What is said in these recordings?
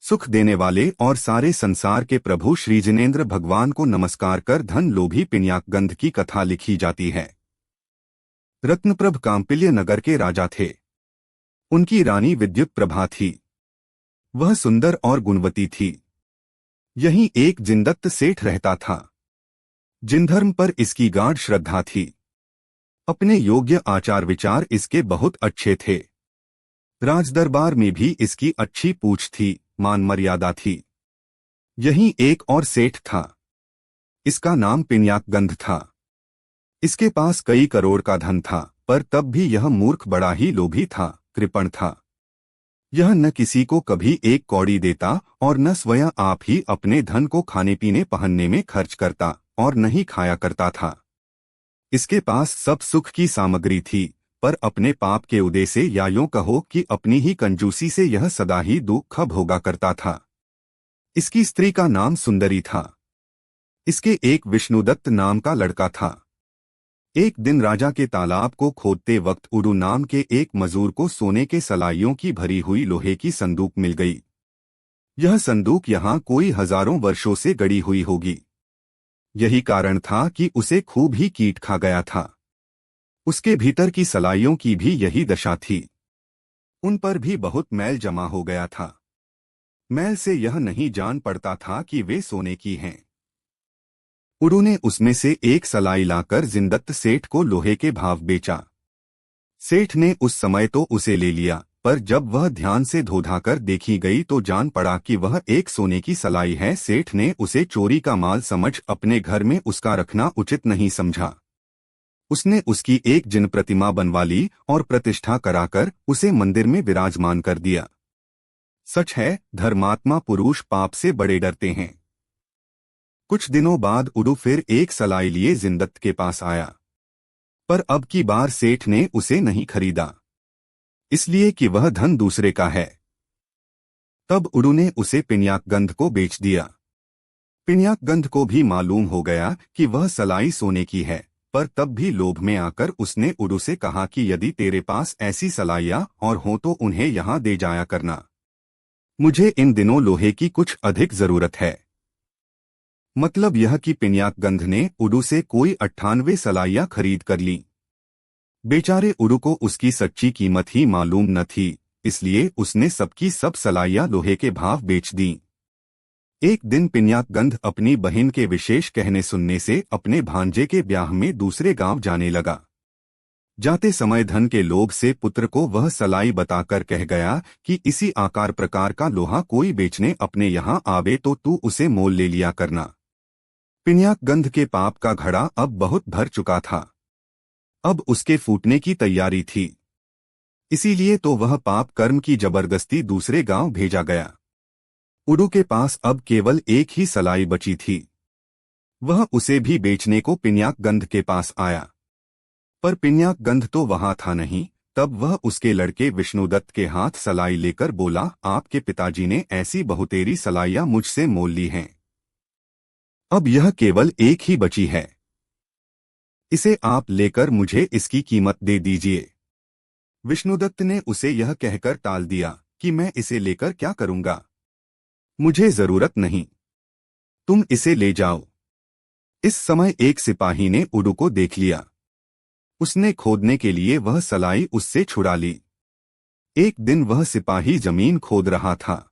सुख देने वाले और सारे संसार के प्रभु श्री जिनेंद्र भगवान को नमस्कार कर धन लोभी पिनाकगंध की कथा लिखी जाती है। रत्नप्रभ कांपिल्य नगर के राजा थे। उनकी रानी विद्युत प्रभा थी। वह सुंदर और गुणवती थी। यहीं एक जिनदत्त सेठ रहता था, जिन धर्म पर इसकी गाढ़ श्रद्धा थी। अपने योग्य आचार विचार इसके बहुत अच्छे थे। राजदरबार में भी इसकी अच्छी पूछ थी, मान मर्यादा थी। यहीं एक और सेठ था। इसका नाम पिनाकगंध था। इसके पास कई करोड़ का धन था, पर तब भी यह मूर्ख बड़ा ही लोभी था, कृपण था। यह न किसी को कभी एक कौड़ी देता और न स्वयं आप ही अपने धन को खाने पीने पहनने में खर्च करता और न ही खाया करता था। इसके पास सब सुख की सामग्री थी, पर अपने पाप के उदय से या यूं कहो कि अपनी ही कंजूसी से यह सदा ही दुख भोगा करता था। इसकी स्त्री का नाम सुंदरी था। इसके एक विष्णुदत्त नाम का लड़का था। एक दिन राजा के तालाब को खोदते वक्त उडू नाम के एक मजूर को सोने के सलाइयों की भरी हुई लोहे की संदूक मिल गई। यह संदूक यहाँ कोई हजारों वर्षों से गड़ी हुई होगी। यही कारण था कि उसे खूब ही कीट खा गया था। उसके भीतर की सलाइयों की भी यही दशा थी। उन पर भी बहुत मैल जमा हो गया था। मैल से यह नहीं जान पड़ता था कि वे सोने की हैं। उडू ने उसमें से एक सलाई लाकर जिनदत्त सेठ को लोहे के भाव बेचा। सेठ ने उस समय तो उसे ले लिया, पर जब वह ध्यान से धोधाकर देखी गई तो जान पड़ा कि वह एक सोने की सलाई है। सेठ ने उसे चोरी का माल समझ अपने घर में उसका रखना उचित नहीं समझा। उसने उसकी एक जिन प्रतिमा बनवा ली और प्रतिष्ठा कराकर उसे मंदिर में विराजमान कर दिया। सच है, धर्मात्मा पुरुष पाप से बड़े डरते हैं। कुछ दिनों बाद उडू फिर एक सलाई लिए जिनदत्त के पास आया, पर अब की बार सेठ ने उसे नहीं खरीदा, इसलिए कि वह धन दूसरे का है। तब उडू ने उसे पिनाकगंध को बेच दिया। पिनाकगंध को भी मालूम हो गया कि वह सलाई सोने की है, पर तब भी लोभ में आकर उसने उडू से कहा कि यदि तेरे पास ऐसी सलाइयां और हों तो उन्हें यहाँ दे जाया करना। मुझे इन दिनों लोहे की कुछ अधिक जरूरत है। मतलब यह कि पिनाकगंध ने उडू से कोई 98 सलाइयां खरीद कर ली। बेचारे उडू को उसकी सच्ची कीमत ही मालूम न थी, इसलिए उसने सबकी सब सलाइयां लोहे के भाव बेच दी। एक दिन पिनाकगंध अपनी बहन के विशेष कहने सुनने से अपने भांजे के ब्याह में दूसरे गांव जाने लगा। जाते समय धन के लोभ से पुत्र को वह सलाई बताकर कह गया कि इसी आकार प्रकार का लोहा कोई बेचने अपने यहाँ आवे तो तू उसे मोल ले लिया करना। पिनाकगंध के पाप का घड़ा अब बहुत भर चुका था। अब उसके फूटने की तैयारी थी। इसीलिए तो वह पाप कर्म की जबरदस्ती दूसरे गांव भेजा गया। उडू के पास अब केवल एक ही सलाई बची थी। वह उसे भी बेचने को पिनाकगंध के पास आया, पर पिनाकगंध तो वहां था नहीं। तब वह उसके लड़के विष्णुदत्त के हाथ सलाई लेकर बोला, आपके पिताजी ने ऐसी बहुतेरी सलाइयां मुझसे मोल ली हैं। अब यह केवल एक ही बची है। इसे आप लेकर मुझे इसकी कीमत दे दीजिए। विष्णुदत्त ने उसे यह कहकर टाल दिया कि मैं इसे लेकर क्या करूंगा, मुझे जरूरत नहीं, तुम इसे ले जाओ। इस समय एक सिपाही ने उडू को देख लिया। उसने खोदने के लिए वह सलाई उससे छुड़ा ली। एक दिन वह सिपाही जमीन खोद रहा था।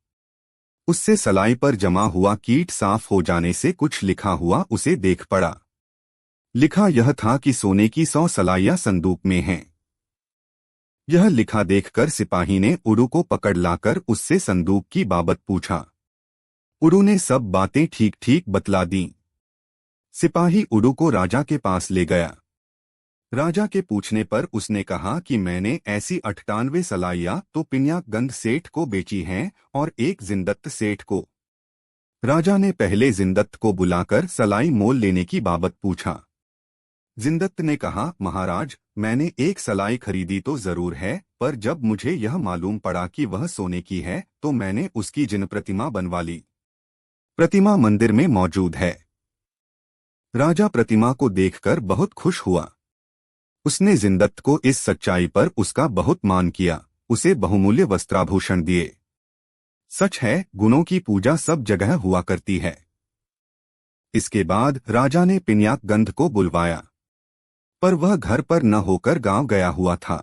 उससे सलाई पर जमा हुआ कीट साफ हो जाने से कुछ लिखा हुआ उसे देख पड़ा। लिखा यह था कि सोने की 100 सलाइयां संदूक में हैं। यह लिखा देखकर सिपाही ने उडू को पकड़ लाकर उससे संदूक की बाबत पूछा। उडू ने सब बातें ठीक ठीक बतला दी। सिपाही उडू को राजा के पास ले गया। राजा के पूछने पर उसने कहा कि मैंने ऐसी 98 सलाइयां तो पिनाकगंध सेठ को बेची हैं और एक जिनदत्त सेठ को। राजा ने पहले जिनदत्त को बुलाकर सलाई मोल लेने की बाबत पूछा। जिनदत्त ने कहा, महाराज, मैंने एक सलाई खरीदी तो जरूर है, पर जब मुझे यह मालूम पड़ा कि वह सोने की है तो मैंने उसकी जिन प्रतिमा बनवा ली। प्रतिमा मंदिर में मौजूद है। राजा प्रतिमा को देखकर बहुत खुश हुआ। उसने जिनदत्त को इस सच्चाई पर उसका बहुत मान किया, उसे बहुमूल्य वस्त्राभूषण दिए। सच है, गुणों की पूजा सब जगह हुआ करती है। इसके बाद राजा ने पिन्याक गंध को बुलवाया, पर वह घर पर न होकर गांव गया हुआ था।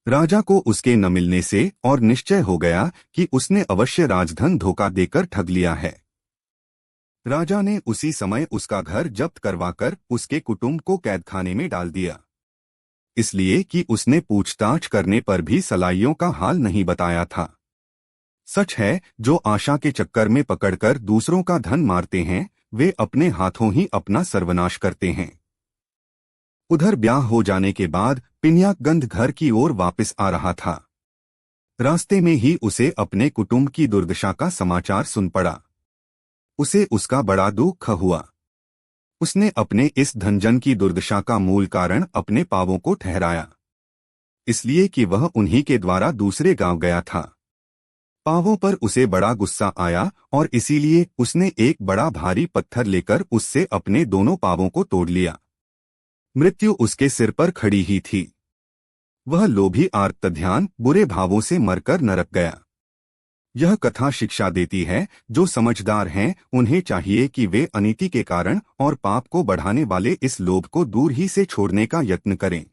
राजा को उसके न मिलने से और निश्चय हो गया कि उसने अवश्य राजधन धोखा देकर ठग लिया है। राजा ने उसी समय उसका घर जब्त करवाकर उसके कुटुंब को कैदखाने में डाल दिया, इसलिए कि उसने पूछताछ करने पर भी सलाइयों का हाल नहीं बताया था। सच है, जो आशा के चक्कर में पकड़कर दूसरों का धन मारते हैं, वे अपने हाथों ही अपना सर्वनाश करते हैं। उधर ब्याह हो जाने के बाद पिन्याकगंध घर की ओर वापस आ रहा था। रास्ते में ही उसे अपने कुटुंब की दुर्दशा का समाचार सुन पड़ा। उसे उसका बड़ा दुख हुआ। उसने अपने इस धनजन की दुर्दशा का मूल कारण अपने पावों को ठहराया, इसलिए कि वह उन्हीं के द्वारा दूसरे गांव गया था। पावों पर उसे बड़ा गुस्सा आया और इसीलिए उसने एक बड़ा भारी पत्थर लेकर उससे अपने दोनों पावों को तोड़ लिया। मृत्यु उसके सिर पर खड़ी ही थी। वह लोभी आर्तध्यान बुरे भावों से मरकर नरक गया। यह कथा शिक्षा देती है, जो समझदार हैं उन्हें चाहिए कि वे अनीति के कारण और पाप को बढ़ाने वाले इस लोभ को दूर ही से छोड़ने का यत्न करें।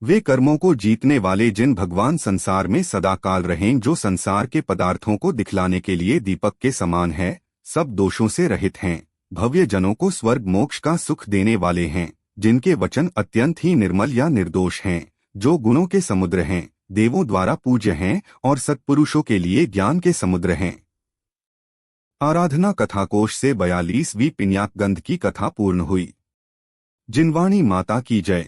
वे कर्मों को जीतने वाले जिन भगवान संसार में सदाकाल रहें, जो संसार के पदार्थों को दिखलाने के लिए दीपक के समान है, सब दोषों से रहित हैं, भव्य जनों को स्वर्ग मोक्ष का सुख देने वाले हैं, जिनके वचन अत्यंत ही निर्मल या निर्दोष हैं, जो गुणों के समुद्र हैं, देवों द्वारा पूज्य हैं और सत्पुरुषों के लिए ज्ञान के समुद्र हैं। आराधना कथाकोश से 42वीं पिन्याकगंध की कथा पूर्ण हुई। जिनवाणी माता की जय।